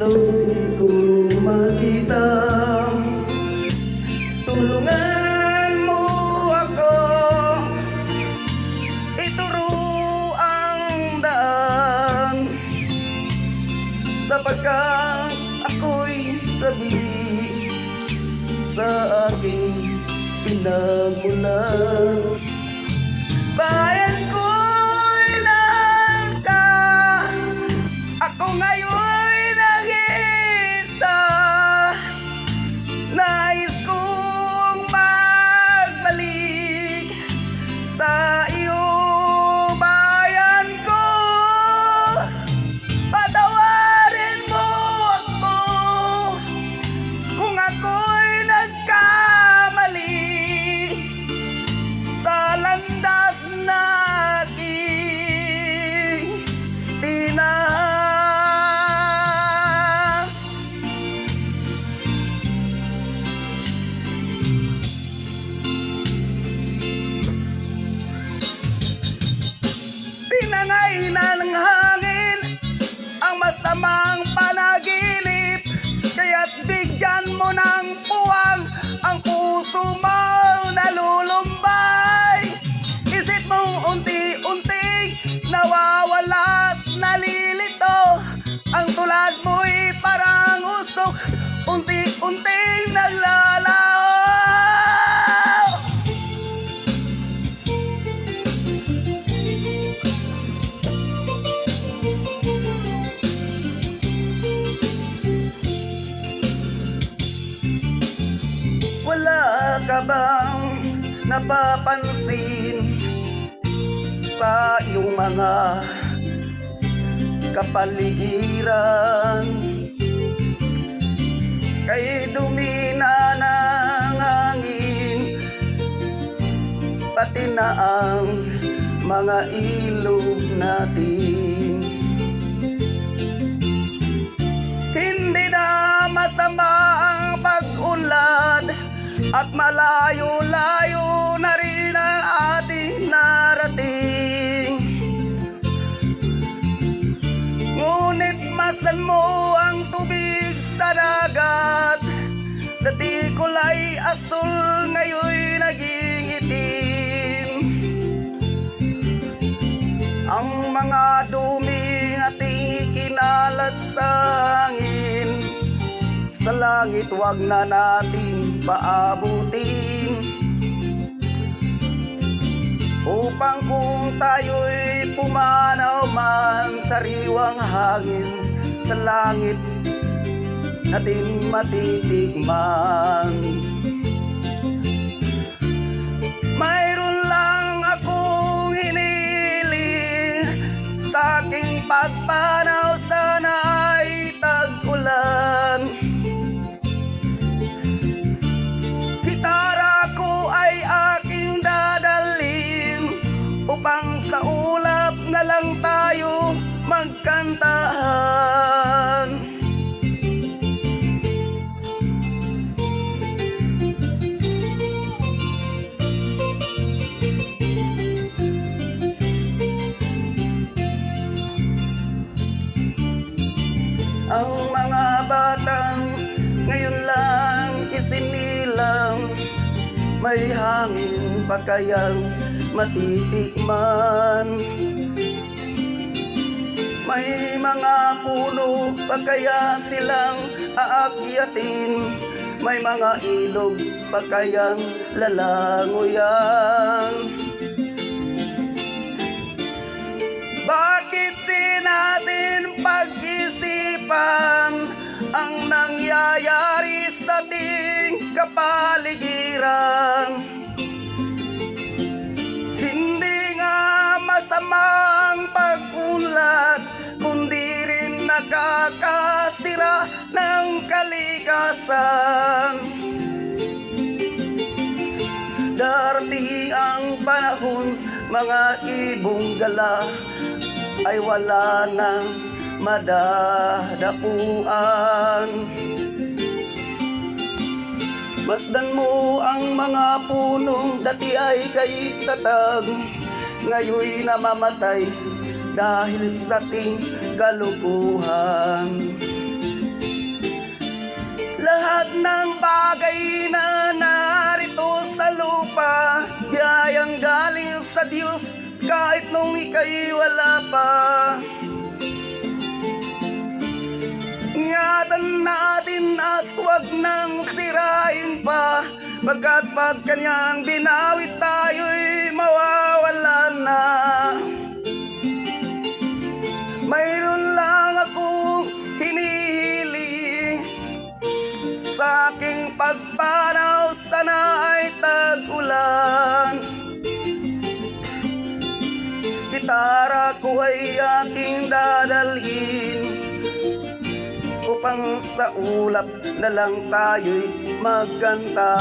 halos di ko makita. Tulungan mo ako, ituro ang daan, sapagkat ako'y sabi sa aking pinagmulan. Bayan ko'y langka, ako ngayon'y nag-iisa. Nais kong magbalik sa iyo, bayan ko. Patawarin mo ako kung ako'y nagkamali sa landas na aking tinahan. Pinangay na ng hangin ang masamang panaginip, kaya't bigyan mo ng puwang ang puso mong nalulumbay. Isip mong unti-unting nawawala at nalilito, ang tulad mo'y parang usok, unti-unting naglalaho. Wala ka bang napapansin sa iyong mga kapaligiran? Kay dumi na ng hangin, pati na ang mga ilog natin. Hindi na masama ang pag-unlad at malayo-layo na rin ang ating narating. Ngunit masdan mo ang tubig sa dagat, dati kulay asul, ngayon naging itim. Ang mga duming ating ikinalat sa hangin, sa langit wag na natin paabutin, upang kung tayo'y pumanaw man sa riwang hangin, sa langit natin matitikman. Mayroon lang akong hiniling, sa aking pagpanaw sana ay tag-ulan. Gitara ko ay aking dadalhin, upang sa ulap na lang tayo magkantahan. Ang mga batang ngayon lang isinilang, may hangin pa kayang matitikman? May mga puno pa kaya silang aakyatin? May mga ilog pa kayang lalangoyan? Bakit di natin pag-isipan ang nangyayari sa ating kapaligiran? Hindi nga masama ang pag-unlad, kundi rin nakakasira ng kalikasan. Darating ang panahon, mga ibong gala ay wala nang madadapuan. Masdan mo ang mga punong dati ay kay tatag, ngayon namamatay dahil sa ating kalukuhan. lahat ng bagay na narito sa lupa, biyayang galing sa Diyos kahit nung ika'y wala pa. Ingatan natin at huwag nang sirain pa, pagkat pag kanyang binawit tayo'y mawawala na. Mayroon lang akong hinihiling, sa aking pagpanaw sana ay tag-ulan. Gitara ko ay aking dadalhin, upang sa ulap na lang tayo'y magkanta.